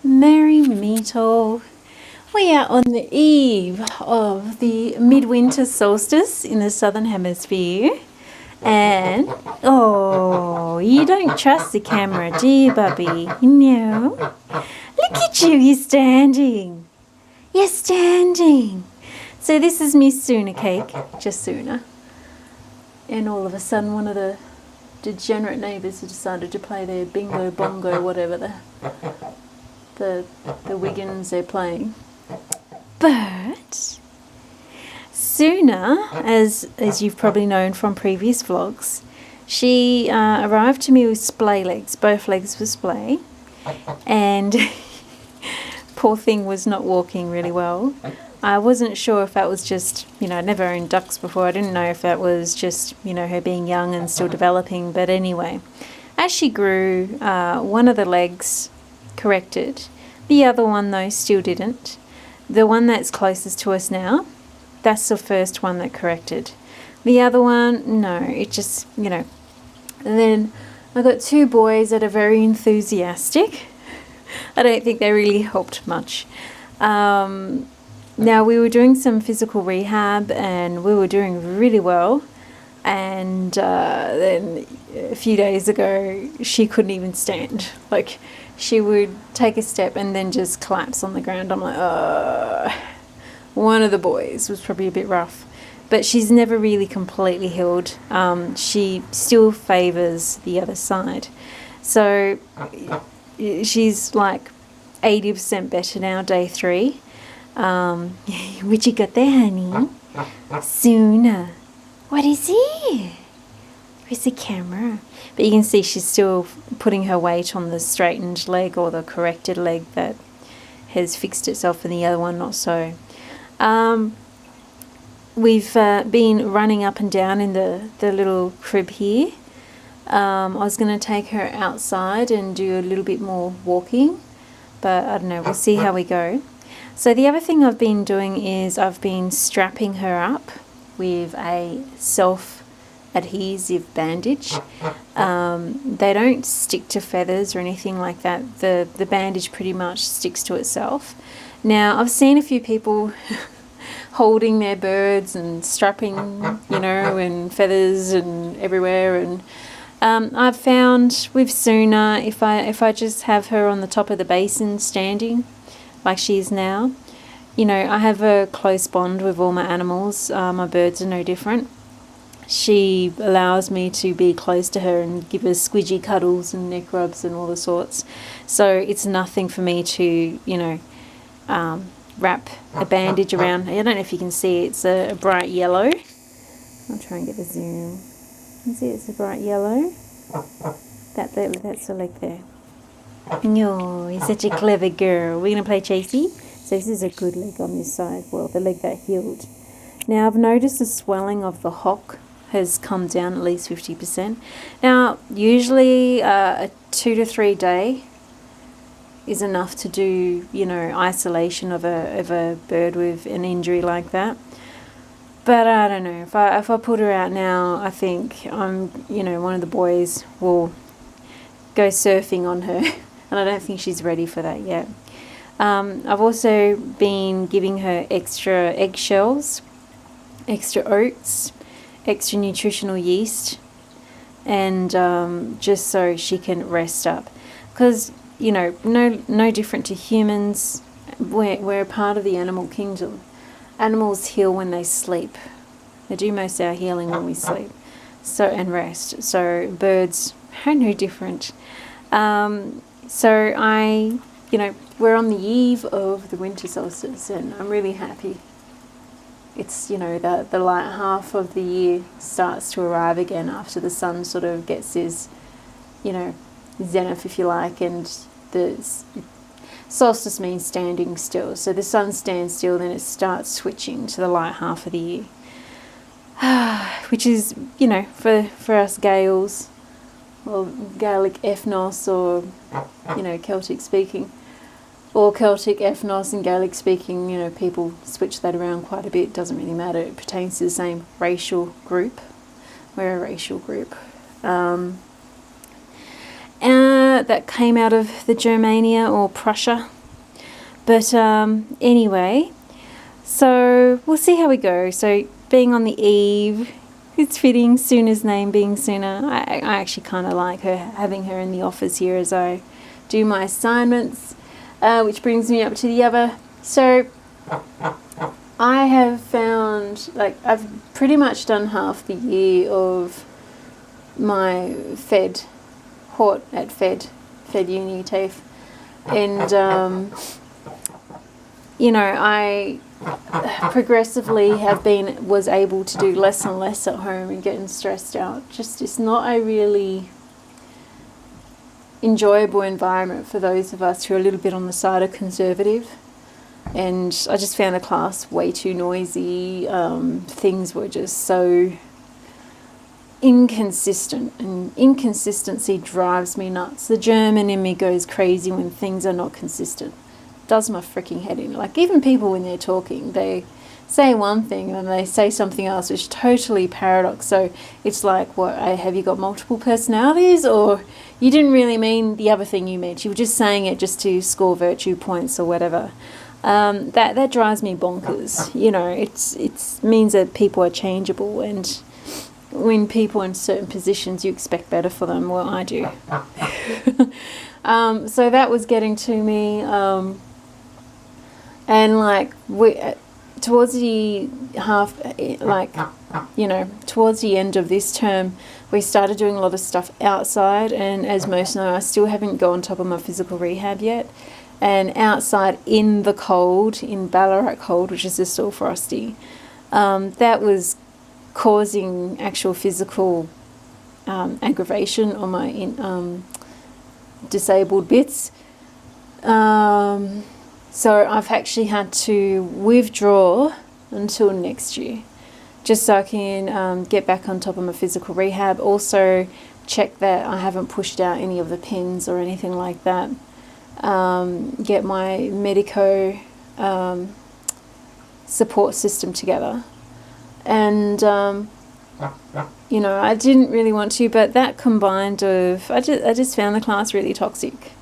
Merry Meetle. We are on the eve of the midwinter solstice in the southern hemisphere. And, oh, you don't trust the camera, do you, Bubby? No. Look at you, you're standing. You're standing. So this is Miss Sunna cake, just Sunna. And all of a sudden one of the degenerate neighbours has decided to play their bingo bongo, whatever the Wiggins they're playing. But Sunna, as you've probably known from previous vlogs, she arrived to me with splay legs. Both legs were splay. And poor thing was not walking really well. I wasn't sure if that was just, I'd never owned ducks before. I didn't know if that was just, her being young and still developing. But anyway, as she grew, one of the legs corrected. The other one, though, still didn't. The one that's closest to us now, that's the first one that corrected. The other one, no, it just, And then I got two boys that are very enthusiastic. I don't think they really helped much. Now, we were doing some physical rehab and we were doing really well. And then a few days ago, she couldn't even stand. Like, she would take a step and then just collapse on the ground. I'm like, one of the boys was probably a bit rough. But she's never really completely healed. She still favours the other side. So she's like 80% better now, day 3. What you got there, honey? Sunna. What is it? Where's the camera? But you can see she's still putting her weight on the straightened leg or the corrected leg that has fixed itself, and the other one not so. We've been running up and down in the little crib here. I was going to take her outside and do a little bit more walking, but I don't know, we'll see how we go. So the other thing I've been doing is I've been strapping her up with a self-adhesive bandage. They don't stick to feathers or anything like that. The bandage pretty much sticks to itself. Now, I've seen a few people holding their birds and strapping, and feathers and everywhere. And I've found with Sunna, if I just have her on the top of the basin standing, like she is now, I have a close bond with all my animals. My birds are no different. She allows me to be close to her and give her squidgy cuddles and neck rubs and all the sorts. So it's nothing for me to, wrap a bandage around. I don't know if you can see, it's a bright yellow. I'll try and get the zoom. You can see it's a bright yellow. That's the leg there. No, you're such a clever girl. We're going to play chasey. So this is a good leg on this side. Well, the leg that healed. Now, I've noticed the swelling of the hock has come down at least 50%. Now, usually a 2 to 3 day is enough to do, isolation of a bird with an injury like that. But I don't know. If I put her out now, I think one of the boys will go surfing on her. And I don't think she's ready for that yet. I've also been giving her extra eggshells, extra oats, extra nutritional yeast, and just so she can rest up. Because, no different to humans, we're a part of the animal kingdom. Animals heal when they sleep. They do most of our healing when we sleep and rest. So birds are no different. So we're on the eve of the winter solstice, and I'm really happy. It's, the light half of the year starts to arrive again after the sun sort of gets his, zenith, if you like, and the solstice means standing still. So the sun stands still, then it starts switching to the light half of the year. Which is, for us Gaels, well, Gaelic ethnos or, Celtic speaking, or Celtic ethnos and Gaelic speaking, people switch that around quite a bit. Doesn't really matter. It pertains to the same racial group. We're a racial group. that came out of the Germania or Prussia. But anyway, so we'll see how we go. So being on the eve, it's fitting, Sunna's name being Sunna. I actually kind of like her, having her in the office here as I do my assignments, which brings me up to the other. So I have found, like, I've pretty much done half the year of my Fed Uni TAFE, and you know, I progressively was able to do less and less at home and getting stressed out. Just, it's not a really enjoyable environment for those of us who are a little bit on the side of conservative. And I just found the class way too noisy. Things were just so inconsistent, and inconsistency drives me nuts. The German in me goes crazy when things are not consistent. Does my freaking head in. Like, even people when they're talking, they say one thing and they say something else, which is totally paradox. So it's like, what, have you got multiple personalities, or you didn't really mean the other thing you meant, you were just saying it just to score virtue points or whatever. That drives me bonkers. You know, it means that people are changeable, and when people in certain positions, you expect better for them. Well, I do. So that was getting to me. And like towards the towards the end of this term, we started doing a lot of stuff outside. And as most know, I still haven't gone on top of my physical rehab yet. And outside in the cold, in Ballarat cold, which is just still frosty, that was causing actual physical aggravation on my disabled bits. So I've actually had to withdraw until next year, just so I can get back on top of my physical rehab. Also check that I haven't pushed out any of the pins or anything like that. Get my medico support system together. And, you know, I didn't really want to, but that combined of, I just found the class really toxic.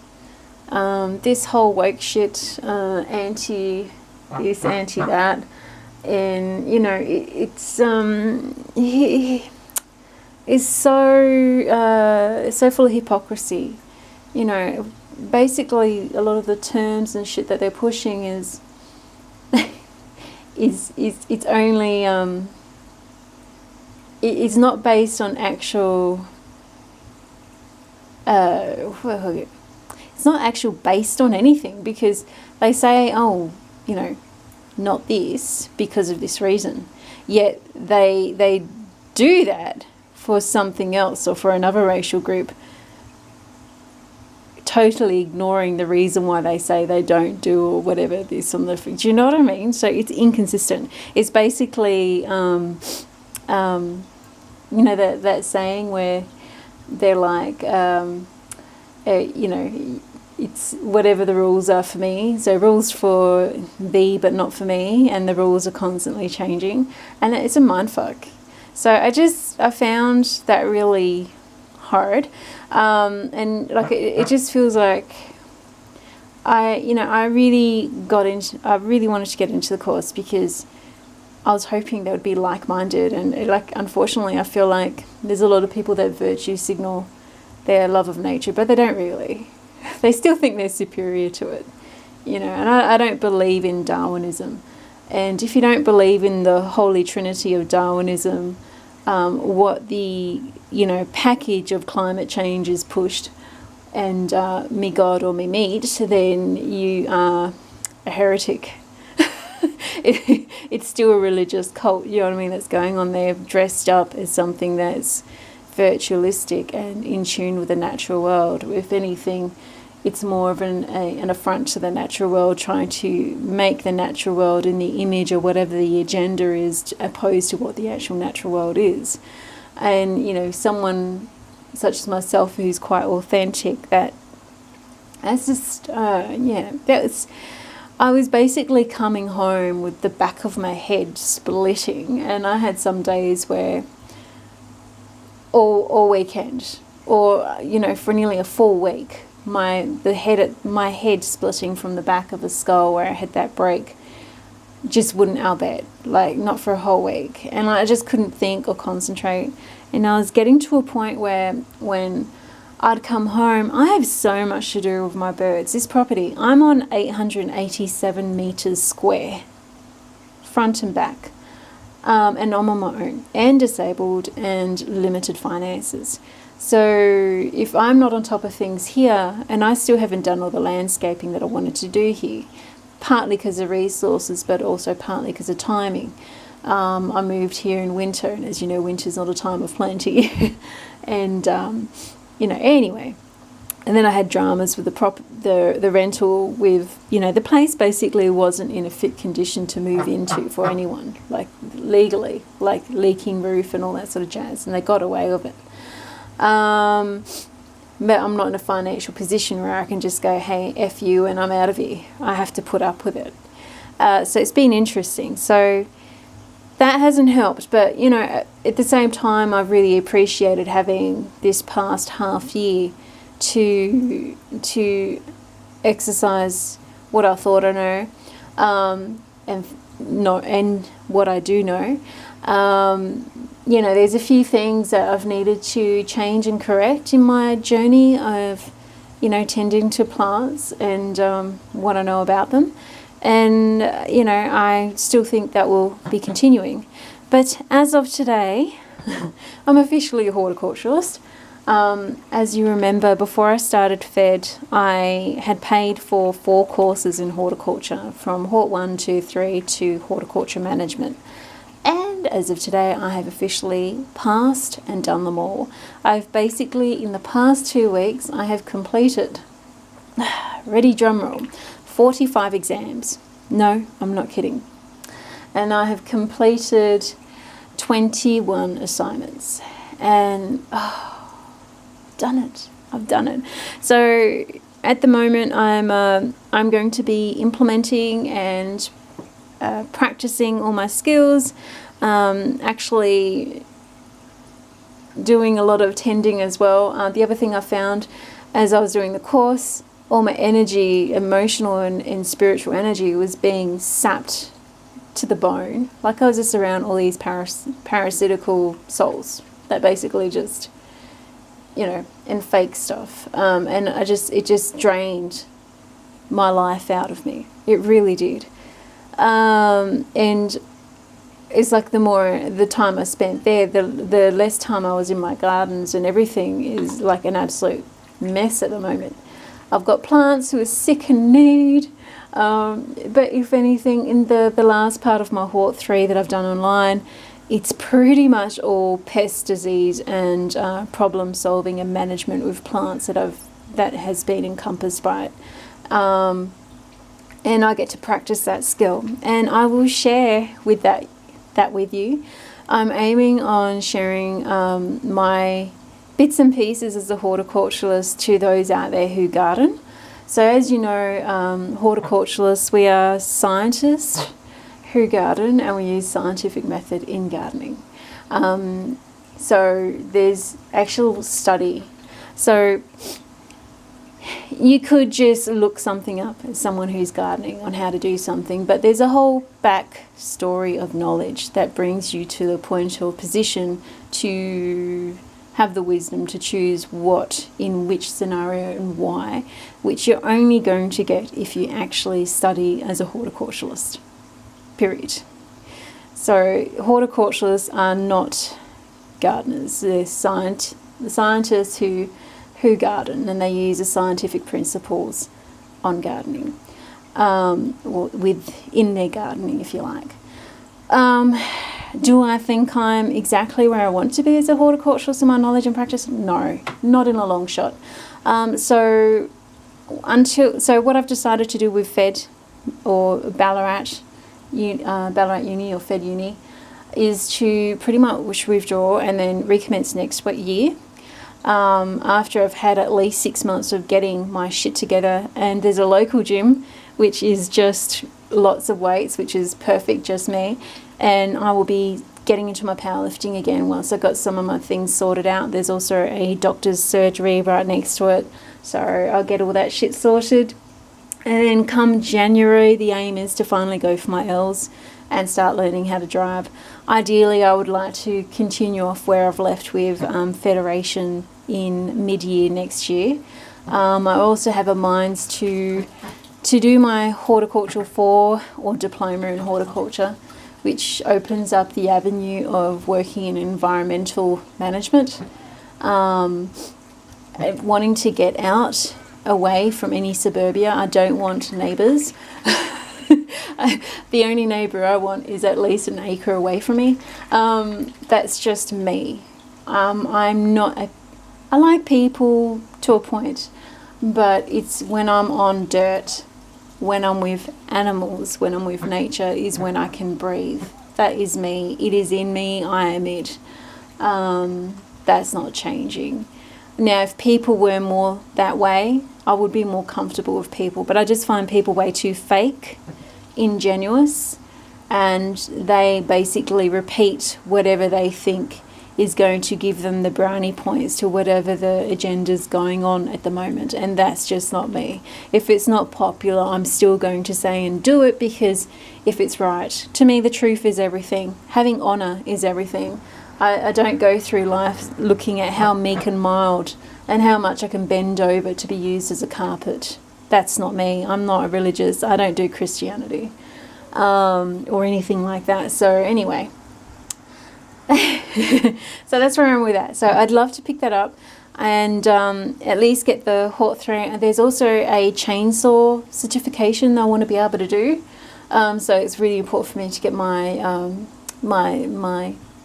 This whole woke shit, anti this, anti that, and, you know, it's so full of hypocrisy. You know, basically a lot of the terms and shit that they're pushing is it's only it's not based on actual it's not actual based on anything, because they say, oh, you know, not this because of this reason, yet they do that for something else or for another racial group, totally ignoring the reason why they say they don't do or whatever this on the. Do you know what I mean? So it's inconsistent. It's basically you know, that saying where they're like you know, it's whatever the rules are for me, so rules for thee but not for me, and the rules are constantly changing, and it's a mindfuck. So I found that really hard, and like it just feels like I really wanted to get into the course because I was hoping they would be like-minded, and like, unfortunately I feel like there's a lot of people that virtue signal their love of nature, but they don't really. They still think they're superior to it, you know. And I don't believe in Darwinism, and if you don't believe in the holy trinity of Darwinism, what the, you know, package of climate change is pushed, and me God or me meat, then you are a heretic. It's still a religious cult, you know what I mean, that's going on there, dressed up as something that's virtualistic and in tune with the natural world. If anything, it's more of an affront to the natural world, trying to make the natural world in the image or whatever the agenda is, opposed to what the actual natural world is. And, you know, someone such as myself who's quite authentic, that's just, I was basically coming home with the back of my head splitting, and I had some days where all weekend, or, you know, for nearly a full week, my head splitting from the back of the skull where I had that break just wouldn't albeit, like not for a whole week, and I just couldn't think or concentrate. And I was getting to a point where when I'd come home, I have so much to do with my birds. This property, I'm on 887 meters square, front and back, and I'm on my own and disabled and limited finances. So if I'm not on top of things here, and I still haven't done all the landscaping that I wanted to do here, partly because of resources, but also partly because of timing. I moved here in winter, and as you know, winter's not a time of plenty. And, anyway. And then I had dramas with the rental with, the place basically wasn't in a fit condition to move into for anyone, like legally, like leaking roof and all that sort of jazz, and they got away with it. But I'm not in a financial position where I can just go, hey, F you, and I'm out of here. I have to put up with it. So it's been interesting. So that hasn't helped. But, at the same time, I've really appreciated having this past half year to exercise what I thought I know, and what I do know. There's a few things that I've needed to change and correct in my journey of, tending to plants and what I know about them. And, I still think that will be continuing. But as of today, I'm officially a horticulturalist. As you remember, before I started Fed, I had paid for 4 courses in horticulture, from Hort 1, 2, 3 to horticulture management. And as of today, I have officially passed and done them all. I've basically, in the past 2 weeks, I have completed, ready drum roll, 45 exams. No, I'm not kidding. And I have completed 21 assignments. And, I've done it. So at the moment, I'm going to be implementing and practicing all my skills, actually doing a lot of tending as well. The other thing I found as I was doing the course, all my energy, emotional and spiritual energy, was being sapped to the bone. Like I was just around all these parasitical souls that basically just, and fake stuff. And it just drained my life out of me. It really did. And it's like the time I spent there, the less time I was in my gardens, and everything is like an absolute mess at the moment. I've got plants who are sick and need, but if anything, in the last part of my Hort 3 that I've done online, it's pretty much all pest, disease, and problem solving and management with plants that has been encompassed by it. And I get to practice that skill, and I will share with that with you. I'm aiming on sharing my bits and pieces as a horticulturalist to those out there who garden. So as you know, horticulturalists, we are scientists who garden, and we use scientific method in gardening. So there's actual study. So you could just look something up as someone who's gardening on how to do something, but there's a whole back story of knowledge that brings you to the point or position to have the wisdom to choose what in which scenario and why, which you're only going to get if you actually study as a horticulturalist, period. So horticulturalists are not gardeners. They're scientists who garden, and they use the scientific principles on gardening, within their gardening, if you like. Do I think I'm exactly where I want to be as a horticulturalist in my knowledge and practice? No, not in a long shot. So what I've decided to do with Fed or Ballarat Uni or Fed Uni is to pretty much withdraw and then recommence next year. After I've had at least 6 months of getting my shit together, and there's a local gym which is just lots of weights, which is perfect, just me, and I will be getting into my powerlifting again once I got some of my things sorted out. There's also a doctor's surgery right next to it, so I'll get all that shit sorted. And then come January, the aim is to finally go for my L's and start learning how to drive. Ideally, I would like to continue off where I've left with Federation in mid-year next year. I also have a mind to do my Horticultural IV or Diploma in Horticulture, which opens up the avenue of working in environmental management. Wanting to get out, away from any suburbia. I don't want neighbours. The only neighbour I want is at least an acre away from me. That's just me. I like people to a point, but it's when I'm on dirt, when I'm with animals, when I'm with nature, is when I can breathe. That is me. It is in me. I am it. That's not changing. Now, if people were more that way, I would be more comfortable with people. But I just find people way too fake, ingenuous, and they basically repeat whatever they think is going to give them the brownie points to whatever the agenda's going on at the moment. And that's just not me. If it's not popular, I'm still going to say and do it, because if it's right. To me, the truth is everything. Having honour is everything. I don't go through life looking at how meek and mild and how much I can bend over to be used as a carpet. That's not me. I'm not religious. I don't do Christianity or anything like that. So anyway, so that's where I'm with that. So I'd love to pick that up and at least get the Hort III. There's also a chainsaw certification I want to be able to do. So it's really important for me to get my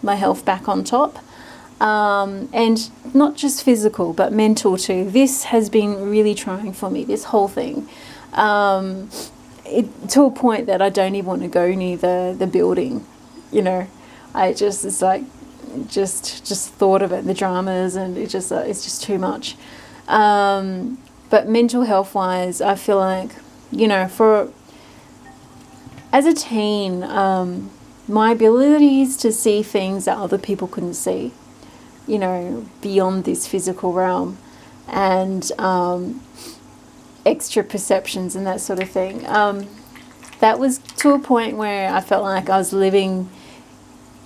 my health back on top, and not just physical but mental too. This has been really trying for me, this whole thing, to a point that I don't even want to go near the building. You know, it's like just thought of it, the dramas, and it's just too much. But mental health wise, I feel like, you know, as a teen, my abilities to see things that other people couldn't see, you know, beyond this physical realm, and extra perceptions and that sort of thing. That was to a point where I felt like I was living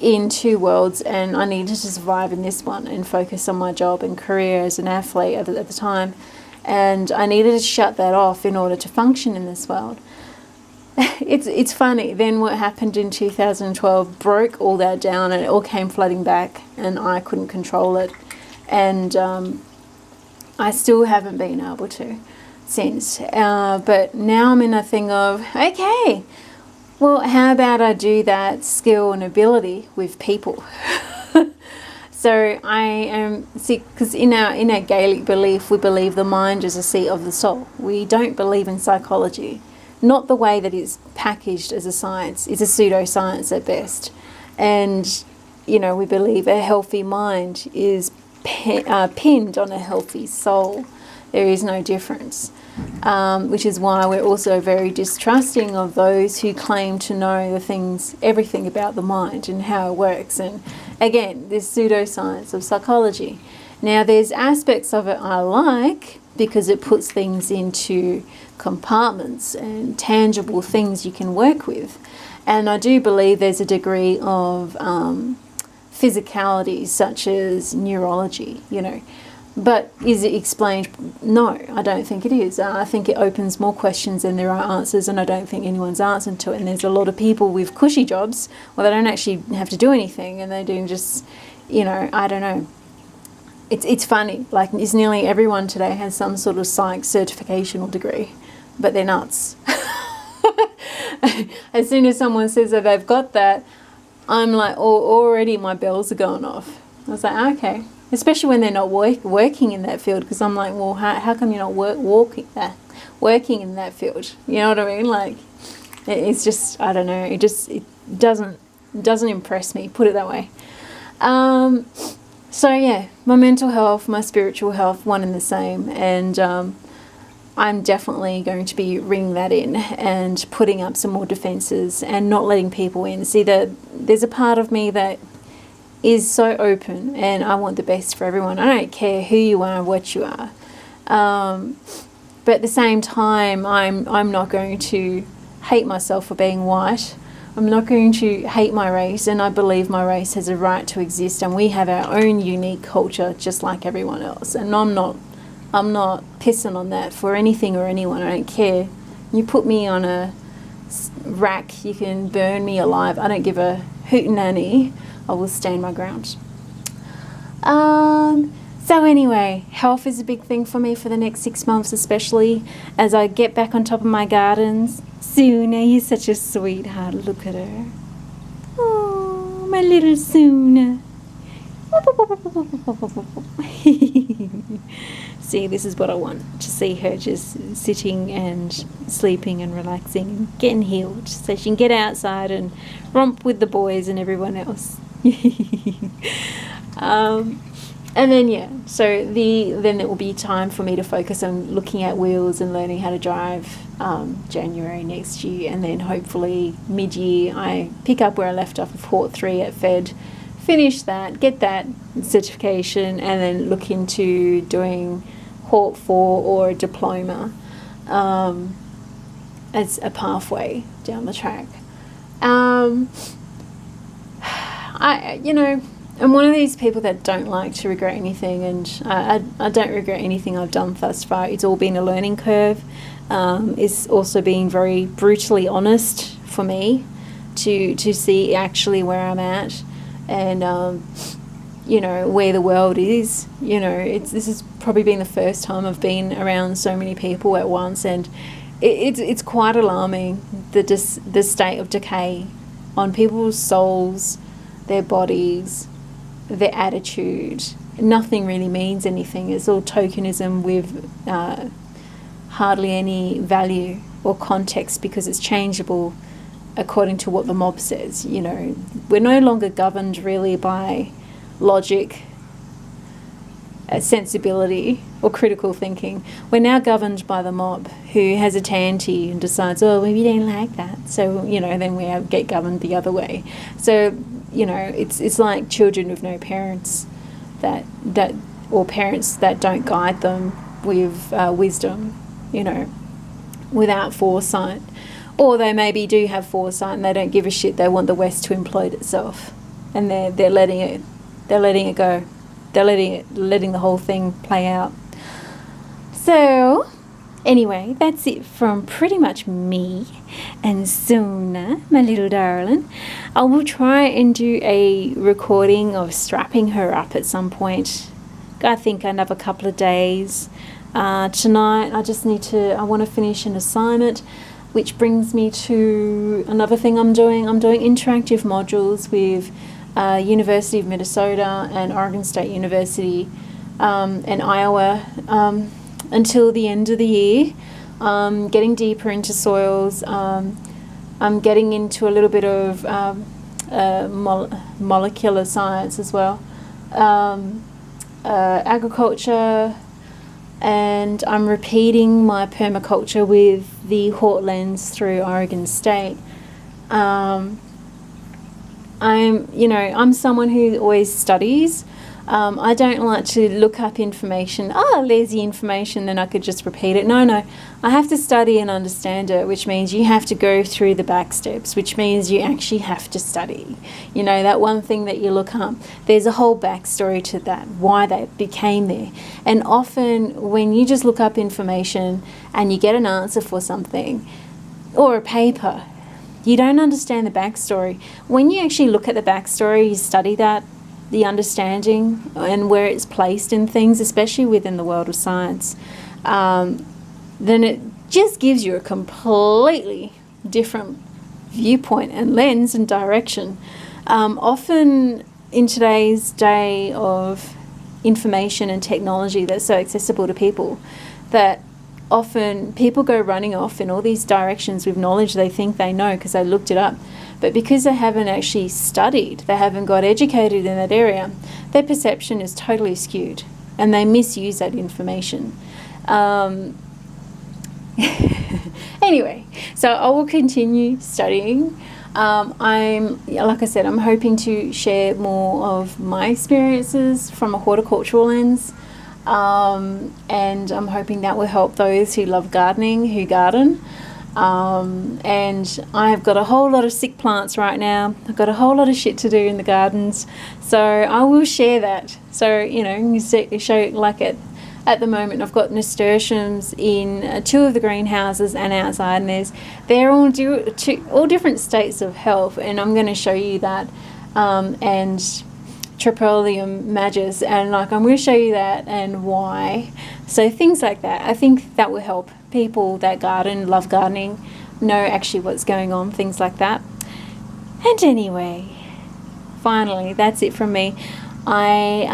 in two worlds, and I needed to survive in this one and focus on my job and career as an athlete at the time. And I needed to shut that off in order to function in this world. It's funny, then what happened in 2012 broke all that down, and it all came flooding back, and I couldn't control it, and I still haven't been able to since. But now I'm in a thing of, okay, well, how about I do that skill and ability with people? So I am, see, because in our Gaelic belief, we believe the mind is a seat of the soul. We don't believe in psychology. Not the way that it's packaged as a science. It's a pseudoscience at best. And, you know, we believe a healthy mind is pinned on a healthy soul. There is no difference. Which is why we're also very distrusting of those who claim to know everything about the mind and how it works. And again, this pseudoscience of psychology. Now, there's aspects of it I like, because it puts things into compartments and tangible things you can work with. And I do believe there's a degree of physicality, such as neurology, you know. But is it explained? No, I don't think it is. I think it opens more questions than there are answers, and I don't think anyone's answered to it. And there's a lot of people with cushy jobs where they don't actually have to do anything, and they do just, you know, I don't know. It's funny, like, it's nearly everyone today has some sort of psych certification or degree, but they're nuts. As soon as someone says that they've got that, I'm like, already my bells are going off. I was like, okay. Especially when they're not working in that field, because I'm like, well, how come you're not working in that field? You know what I mean? Like, it's just, I don't know, it doesn't impress me, put it that way. So yeah, my mental health, my spiritual health, one and the same, and I'm definitely going to be ringing that in and putting up some more defences and not letting people in. See, there's a part of me that is so open, and I want the best for everyone. I don't care who you are, what you are. But at the same time, I'm not going to hate myself for being white. I'm not going to hate my race, and I believe my race has a right to exist, and we have our own unique culture just like everyone else. And I'm not pissing on that for anything or anyone. I don't care. You put me on a rack, you can burn me alive. I don't give a hootenanny. I will stand my ground. So anyway, health is a big thing for me for the next 6 months, especially as I get back on top of my gardens. Sunna, you're such a sweetheart. Look at her. Oh, my little Sunna. See, this is what I want, to see her just sitting and sleeping and relaxing and getting healed so she can get outside and romp with the boys and everyone else. And then so then it will be time for me to focus on looking at wheels and learning how to drive January next year, and then hopefully mid-year I pick up where I left off with Hort III at Fed, finish that, get that certification, and then look into doing Hort IV or a diploma as a pathway down the track. I'm one of these people that don't like to regret anything, and I don't regret anything I've done thus far. It's all been a learning curve. It's also been very brutally honest for me to see actually where I'm at, and where the world is. This has probably been the first time I've been around so many people at once, and it's quite alarming, the state of decay on people's souls, their bodies, their attitude. Nothing really means anything. It's all tokenism with hardly any value or context, because it's changeable according to what the mob says. We're no longer governed really by logic, sensibility, or critical thinking. We're now governed by the mob, who has a tanty and decides, oh, we don't like that, so then we get governed the other way. So it's like children with no parents or parents that don't guide them with wisdom, without foresight. Or they maybe do have foresight and they don't give a shit. They want the West to implode itself, and they're letting it go. They're letting the whole thing play out. So anyway, that's it from pretty much me and Sunna, my little darling. I will try and do a recording of strapping her up at some point. I think another couple of days. Tonight I want to finish an assignment, which brings me to another thing I'm doing. I'm doing interactive modules with University of Minnesota and Oregon State University and Iowa until the end of the year. Getting deeper into soils. I'm getting into a little bit of molecular science as well, agriculture, and I'm repeating my permaculture with the Hort lens through Oregon State. I'm someone who always studies. I don't like to look up information. There's the information, then I could just repeat it. No. I have to study and understand it, which means you have to go through the back steps, which means you actually have to study. That one thing that you look up, there's a whole backstory to that, why that became there. And often when you just look up information and you get an answer for something or a paper, you don't understand the backstory. When you actually look at the backstory, you study that, the understanding and where it's placed in things, especially within the world of science, then it just gives you a completely different viewpoint and lens and direction. Often in today's day of information and technology that's so accessible to people, that often people go running off in all these directions with knowledge they think they know because they looked it up. But because they haven't actually studied, they haven't got educated in that area, their perception is totally skewed and they misuse that information. Anyway, so I will continue studying. Like I said, I'm hoping to share more of my experiences from a horticultural lens, and I'm hoping that will help those who love gardening, who garden. And I've got a whole lot of sick plants right now. I've got a whole lot of shit to do in the gardens, so I will share that. So you show like at the moment I've got nasturtiums in 2 of the greenhouses and outside, and they're all different states of health, and I'm going to show you that, and Tropelium majus, and like I'm going to show you that and why. So things like that, I think that will help people that garden, love gardening, know actually what's going on, things like that. And anyway, finally, that's it from me. I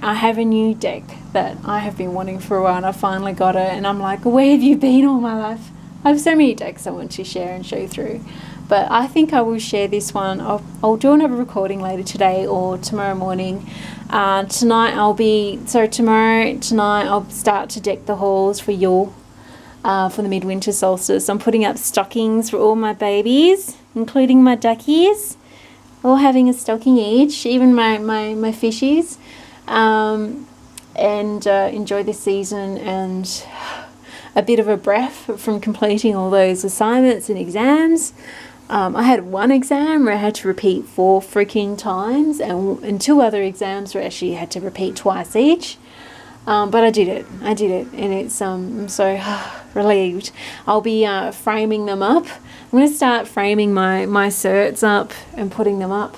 have a new deck that I have been wanting for a while, and I finally got it, and I'm like, where have you been all my life? I have so many decks I want to share and show through, but I think I will share this one. I'll do another recording later today or tomorrow morning. Tonight I'll start to deck the halls for Yule, for the midwinter solstice. I'm putting up stockings for all my babies, including my duckies, all having a stocking each, even my fishies, and enjoy this season and a bit of a breath from completing all those assignments and exams. I had one exam where I had to repeat 4 freaking times, and 2 other exams where I actually had to repeat twice each. But I did it, and it's I'm so relieved. I'll be framing them up. I'm going to start framing my certs up and putting them up.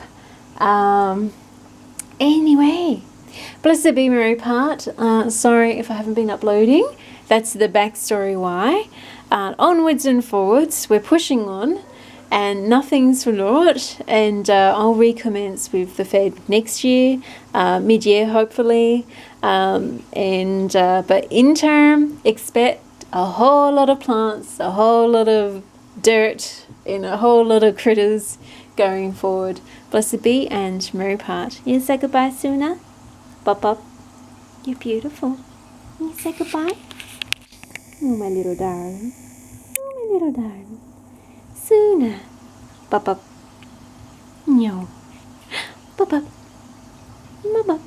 Anyway, blessed be Mary part. Sorry if I haven't been uploading. That's the backstory why. Onwards and forwards, we're pushing on, and nothing's for naught. And I'll recommence with the Fed next year, mid-year hopefully. But in term, expect a whole lot of plants, a whole lot of dirt, and a whole lot of critters going forward. Blessed be, and Mary part. You say goodbye, Sunna? Bop. You're beautiful. You say goodbye? Oh, my little darling. Oh, my little darling. Sunna. Bop. No. Bop. Bop.